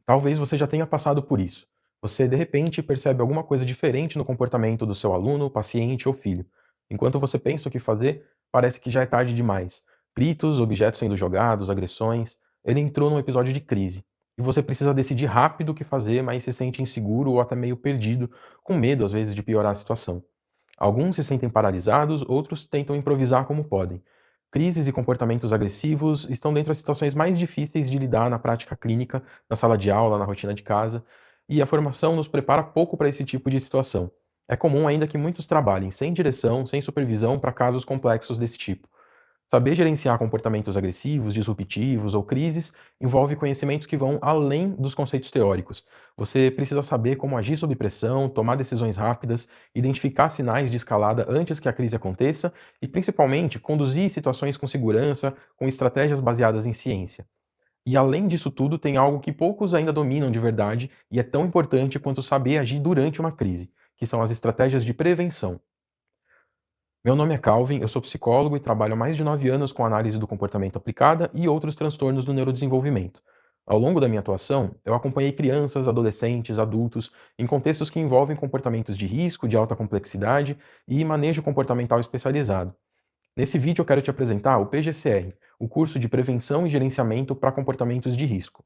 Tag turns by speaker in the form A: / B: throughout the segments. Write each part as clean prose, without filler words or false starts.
A: Talvez você já tenha passado por isso. Você, de repente, percebe alguma coisa diferente no comportamento do seu aluno, paciente ou filho. Enquanto você pensa o que fazer, parece que já é tarde demais. Gritos, objetos sendo jogados, agressões. Ele entrou num episódio de crise. E você precisa decidir rápido o que fazer, mas se sente inseguro ou até meio perdido, com medo, às vezes, de piorar a situação. Alguns se sentem paralisados, outros tentam improvisar como podem. Crises e comportamentos agressivos estão dentre as situações mais difíceis de lidar na prática clínica, na sala de aula, na rotina de casa, e a formação nos prepara pouco para esse tipo de situação. É comum ainda que muitos trabalhem sem direção, sem supervisão para casos complexos desse tipo. Saber gerenciar comportamentos agressivos, disruptivos ou crises envolve conhecimentos que vão além dos conceitos teóricos. Você precisa saber como agir sob pressão, tomar decisões rápidas, identificar sinais de escalada antes que a crise aconteça e, principalmente, conduzir situações com segurança, com estratégias baseadas em ciência. E além disso tudo, tem algo que poucos ainda dominam de verdade e é tão importante quanto saber agir durante uma crise, que são as estratégias de prevenção. Meu nome é Calvin, eu sou psicólogo e trabalho há mais de 9 anos com análise do comportamento aplicada e outros transtornos do neurodesenvolvimento. Ao longo da minha atuação, eu acompanhei crianças, adolescentes, adultos em contextos que envolvem comportamentos de risco, de alta complexidade e manejo comportamental especializado. Nesse vídeo eu quero te apresentar o PGCR, o curso de Prevenção e Gerenciamento para Comportamentos de Risco.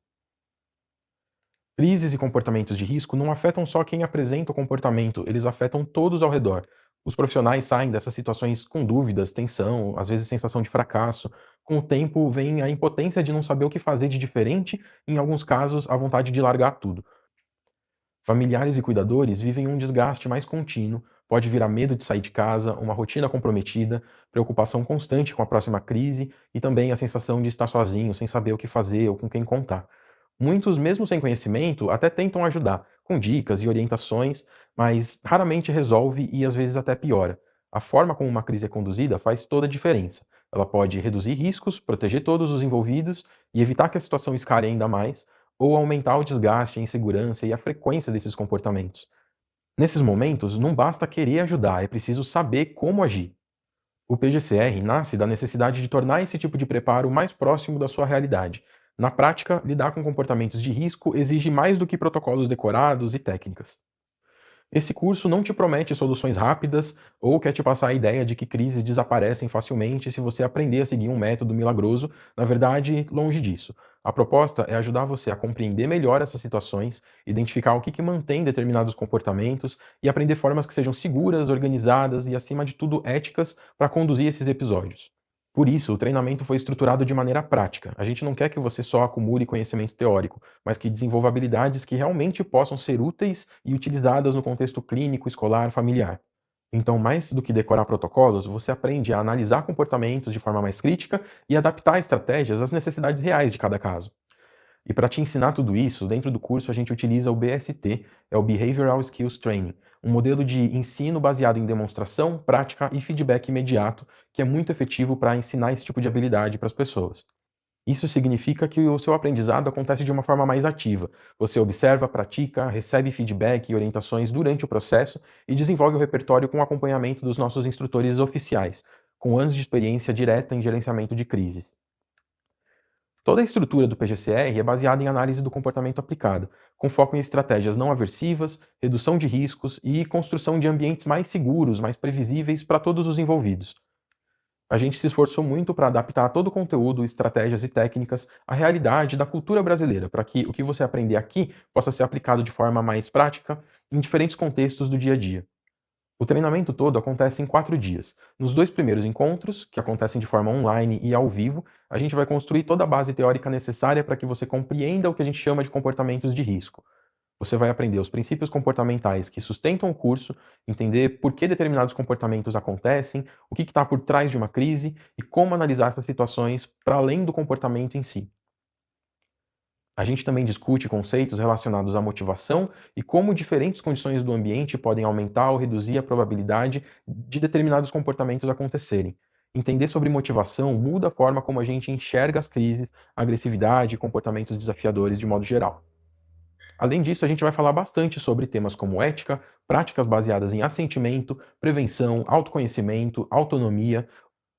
A: Crises e comportamentos de risco não afetam só quem apresenta o comportamento, eles afetam todos ao redor. Os profissionais saem dessas situações com dúvidas, tensão, às vezes sensação de fracasso. Com o tempo vem a impotência de não saber o que fazer de diferente, e, em alguns casos, a vontade de largar tudo. Familiares e cuidadores vivem um desgaste mais contínuo, pode virar medo de sair de casa, uma rotina comprometida, preocupação constante com a próxima crise e também a sensação de estar sozinho, sem saber o que fazer ou com quem contar. Muitos, mesmo sem conhecimento, até tentam ajudar, com dicas e orientações, mas raramente resolve e às vezes até piora. A forma como uma crise é conduzida faz toda a diferença. Ela pode reduzir riscos, proteger todos os envolvidos e evitar que a situação escale ainda mais, ou aumentar o desgaste, a insegurança e a frequência desses comportamentos. Nesses momentos, não basta querer ajudar, é preciso saber como agir. O PGCR nasce da necessidade de tornar esse tipo de preparo mais próximo da sua realidade. Na prática, lidar com comportamentos de risco exige mais do que protocolos decorados e técnicas. Esse curso não te promete soluções rápidas ou quer te passar a ideia de que crises desaparecem facilmente se você aprender a seguir um método milagroso. Na verdade, longe disso. A proposta é ajudar você a compreender melhor essas situações, identificar o que mantém determinados comportamentos e aprender formas que sejam seguras, organizadas e, acima de tudo, éticas para conduzir esses episódios. Por isso, o treinamento foi estruturado de maneira prática. A gente não quer que você só acumule conhecimento teórico, mas que desenvolva habilidades que realmente possam ser úteis e utilizadas no contexto clínico, escolar, familiar. Então, mais do que decorar protocolos, você aprende a analisar comportamentos de forma mais crítica e adaptar estratégias às necessidades reais de cada caso. E para te ensinar tudo isso, dentro do curso a gente utiliza o BST, é o Behavioral Skills Training, um modelo de ensino baseado em demonstração, prática e feedback imediato, que é muito efetivo para ensinar esse tipo de habilidade para as pessoas. Isso significa que o seu aprendizado acontece de uma forma mais ativa. Você observa, pratica, recebe feedback e orientações durante o processo e desenvolve o repertório com o acompanhamento dos nossos instrutores oficiais, com anos de experiência direta em gerenciamento de crises. Toda a estrutura do PGCR é baseada em análise do comportamento aplicado, com foco em estratégias não aversivas, redução de riscos e construção de ambientes mais seguros, mais previsíveis para todos os envolvidos. A gente se esforçou muito para adaptar todo o conteúdo, estratégias e técnicas à realidade da cultura brasileira, para que o que você aprender aqui possa ser aplicado de forma mais prática em diferentes contextos do dia a dia. O treinamento todo acontece em 4 dias. Nos 2 primeiros encontros, que acontecem de forma online e ao vivo, a gente vai construir toda a base teórica necessária para que você compreenda o que a gente chama de comportamentos de risco. Você vai aprender os princípios comportamentais que sustentam o curso, entender por que determinados comportamentos acontecem, o que está por trás de uma crise e como analisar essas situações para além do comportamento em si. A gente também discute conceitos relacionados à motivação e como diferentes condições do ambiente podem aumentar ou reduzir a probabilidade de determinados comportamentos acontecerem. Entender sobre motivação muda a forma como a gente enxerga as crises, a agressividade e comportamentos desafiadores de modo geral. Além disso, a gente vai falar bastante sobre temas como ética, práticas baseadas em assentimento, prevenção, autoconhecimento, autonomia.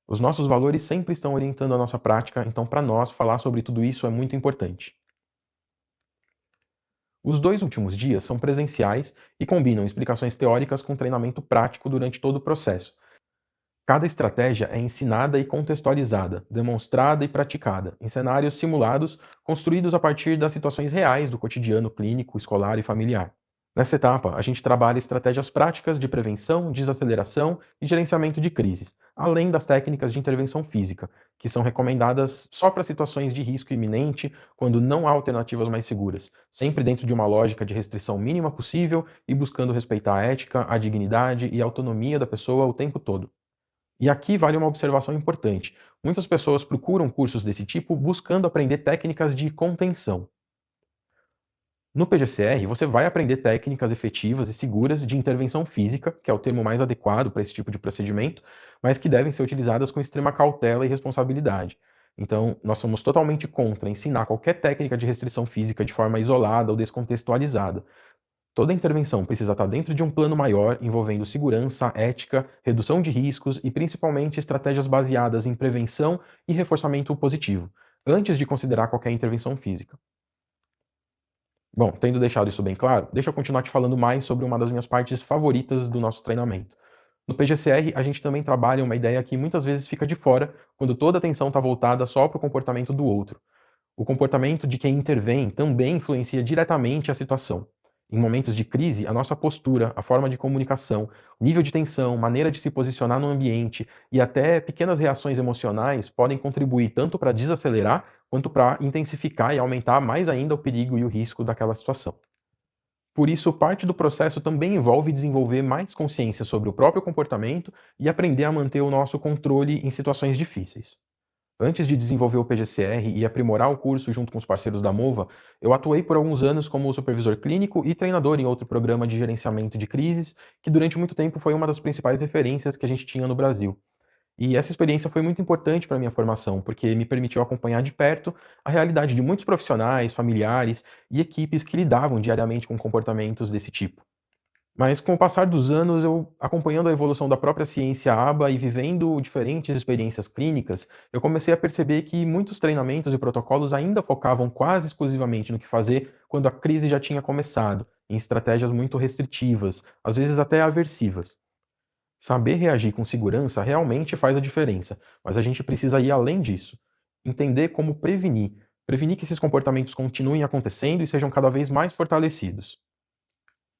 A: Os nossos valores sempre estão orientando a nossa prática, então, para nós, falar sobre tudo isso é muito importante. Os 2 últimos dias são presenciais e combinam explicações teóricas com treinamento prático durante todo o processo. Cada estratégia é ensinada e contextualizada, demonstrada e praticada, em cenários simulados construídos a partir das situações reais do cotidiano clínico, escolar e familiar. Nessa etapa, a gente trabalha estratégias práticas de prevenção, desaceleração e gerenciamento de crises, além das técnicas de intervenção física, que são recomendadas só para situações de risco iminente, quando não há alternativas mais seguras, sempre dentro de uma lógica de restrição mínima possível e buscando respeitar a ética, a dignidade e a autonomia da pessoa o tempo todo. E aqui vale uma observação importante: muitas pessoas procuram cursos desse tipo buscando aprender técnicas de contenção. No PGCR, você vai aprender técnicas efetivas e seguras de intervenção física, que é o termo mais adequado para esse tipo de procedimento, mas que devem ser utilizadas com extrema cautela e responsabilidade. Então, nós somos totalmente contra ensinar qualquer técnica de restrição física de forma isolada ou descontextualizada. Toda intervenção precisa estar dentro de um plano maior envolvendo segurança, ética, redução de riscos e principalmente estratégias baseadas em prevenção e reforçamento positivo, antes de considerar qualquer intervenção física. Bom, tendo deixado isso bem claro, deixa eu continuar te falando mais sobre uma das minhas partes favoritas do nosso treinamento. No PGCR, a gente também trabalha uma ideia que muitas vezes fica de fora quando toda a atenção está voltada só para o comportamento do outro. O comportamento de quem intervém também influencia diretamente a situação. Em momentos de crise, a nossa postura, a forma de comunicação, nível de tensão, maneira de se posicionar no ambiente e até pequenas reações emocionais podem contribuir tanto para desacelerar quanto para intensificar e aumentar mais ainda o perigo e o risco daquela situação. Por isso, parte do processo também envolve desenvolver mais consciência sobre o próprio comportamento e aprender a manter o nosso controle em situações difíceis. Antes de desenvolver o PGCR e aprimorar o curso junto com os parceiros da Mova, eu atuei por alguns anos como supervisor clínico e treinador em outro programa de gerenciamento de crises, que durante muito tempo foi uma das principais referências que a gente tinha no Brasil. E essa experiência foi muito importante para a minha formação, porque me permitiu acompanhar de perto a realidade de muitos profissionais, familiares e equipes que lidavam diariamente com comportamentos desse tipo. Mas com o passar dos anos, eu acompanhando a evolução da própria ciência ABA e vivendo diferentes experiências clínicas, eu comecei a perceber que muitos treinamentos e protocolos ainda focavam quase exclusivamente no que fazer quando a crise já tinha começado, em estratégias muito restritivas, às vezes até aversivas. Saber reagir com segurança realmente faz a diferença, mas a gente precisa ir além disso. Entender como prevenir que esses comportamentos continuem acontecendo e sejam cada vez mais fortalecidos.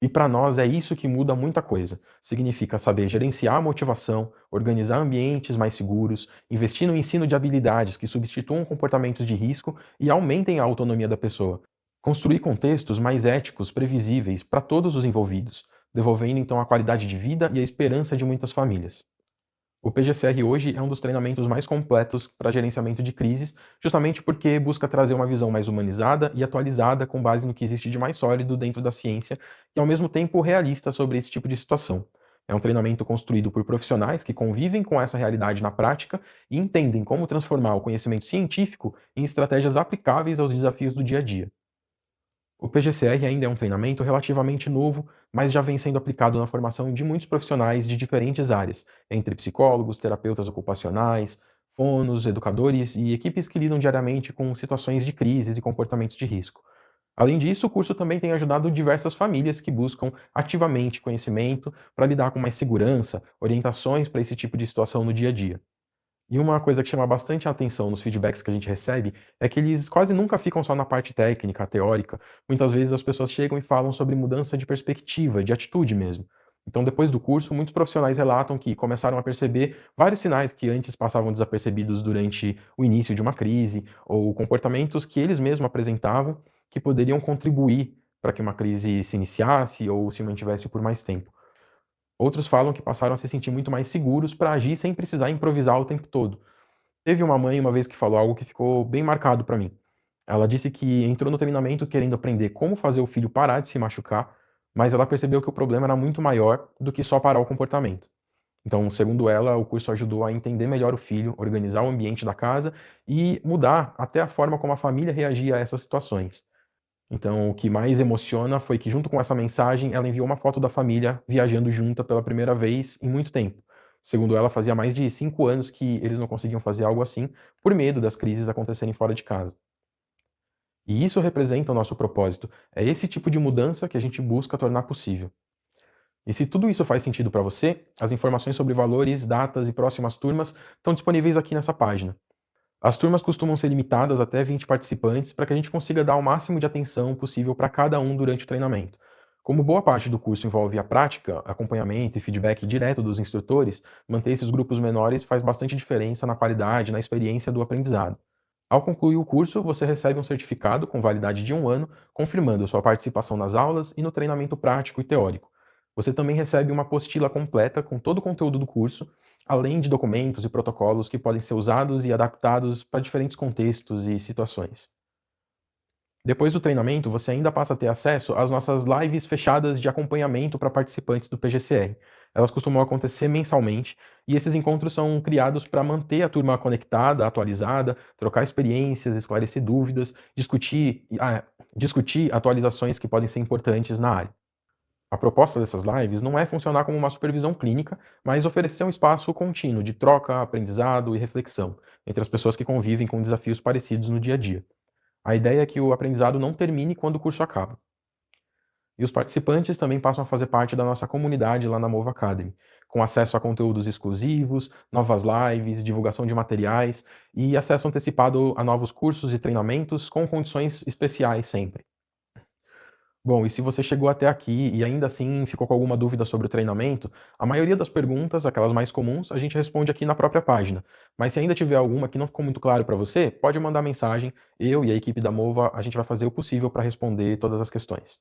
A: E para nós é isso que muda muita coisa. Significa saber gerenciar a motivação, organizar ambientes mais seguros, investir no ensino de habilidades que substituam comportamentos de risco e aumentem a autonomia da pessoa. Construir contextos mais éticos, previsíveis para todos os envolvidos, devolvendo então a qualidade de vida e a esperança de muitas famílias. O PGCR hoje é um dos treinamentos mais completos para gerenciamento de crises, justamente porque busca trazer uma visão mais humanizada e atualizada com base no que existe de mais sólido dentro da ciência e ao mesmo tempo realista sobre esse tipo de situação. É um treinamento construído por profissionais que convivem com essa realidade na prática e entendem como transformar o conhecimento científico em estratégias aplicáveis aos desafios do dia a dia. O PGCR ainda é um treinamento relativamente novo, mas já vem sendo aplicado na formação de muitos profissionais de diferentes áreas, entre psicólogos, terapeutas ocupacionais, fonos, educadores e equipes que lidam diariamente com situações de crises e comportamentos de risco. Além disso, o curso também tem ajudado diversas famílias que buscam ativamente conhecimento para lidar com mais segurança, orientações para esse tipo de situação no dia a dia. E uma coisa que chama bastante a atenção nos feedbacks que a gente recebe é que eles quase nunca ficam só na parte técnica, teórica. Muitas vezes as pessoas chegam e falam sobre mudança de perspectiva, de atitude mesmo. Então, depois do curso, muitos profissionais relatam que começaram a perceber vários sinais que antes passavam desapercebidos durante o início de uma crise, ou comportamentos que eles mesmos apresentavam que poderiam contribuir para que uma crise se iniciasse ou se mantivesse por mais tempo. Outros falam que passaram a se sentir muito mais seguros para agir sem precisar improvisar o tempo todo. Teve uma mãe uma vez que falou algo que ficou bem marcado para mim. Ela disse que entrou no treinamento querendo aprender como fazer o filho parar de se machucar, mas ela percebeu que o problema era muito maior do que só parar o comportamento. Então, segundo ela, o curso ajudou a entender melhor o filho, organizar o ambiente da casa e mudar até a forma como a família reagia a essas situações. Então, o que mais emociona foi que, junto com essa mensagem, ela enviou uma foto da família viajando junta pela primeira vez em muito tempo. Segundo ela, fazia mais de 5 anos que eles não conseguiam fazer algo assim, por medo das crises acontecerem fora de casa. E isso representa o nosso propósito. É esse tipo de mudança que a gente busca tornar possível. E se tudo isso faz sentido para você, as informações sobre valores, datas e próximas turmas estão disponíveis aqui nessa página. As turmas costumam ser limitadas até 20 participantes para que a gente consiga dar o máximo de atenção possível para cada um durante o treinamento. Como boa parte do curso envolve a prática, acompanhamento e feedback direto dos instrutores, manter esses grupos menores faz bastante diferença na qualidade e na experiência do aprendizado. Ao concluir o curso, você recebe um certificado com validade de 1 ano, confirmando sua participação nas aulas e no treinamento prático e teórico. Você também recebe uma apostila completa com todo o conteúdo do curso, além de documentos e protocolos que podem ser usados e adaptados para diferentes contextos e situações. Depois do treinamento, você ainda passa a ter acesso às nossas lives fechadas de acompanhamento para participantes do PGCR. Elas costumam acontecer mensalmente e esses encontros são criados para manter a turma conectada, atualizada, trocar experiências, esclarecer dúvidas, discutir atualizações que podem ser importantes na área. A proposta dessas lives não é funcionar como uma supervisão clínica, mas oferecer um espaço contínuo de troca, aprendizado e reflexão entre as pessoas que convivem com desafios parecidos no dia a dia. A ideia é que o aprendizado não termine quando o curso acaba. E os participantes também passam a fazer parte da nossa comunidade lá na Mova Academy, com acesso a conteúdos exclusivos, novas lives, divulgação de materiais e acesso antecipado a novos cursos e treinamentos com condições especiais sempre. Bom, e se você chegou até aqui e ainda assim ficou com alguma dúvida sobre o treinamento, a maioria das perguntas, aquelas mais comuns, a gente responde aqui na própria página. Mas se ainda tiver alguma que não ficou muito claro para você, pode mandar mensagem. Eu e a equipe da Mova, a gente vai fazer o possível para responder todas as questões.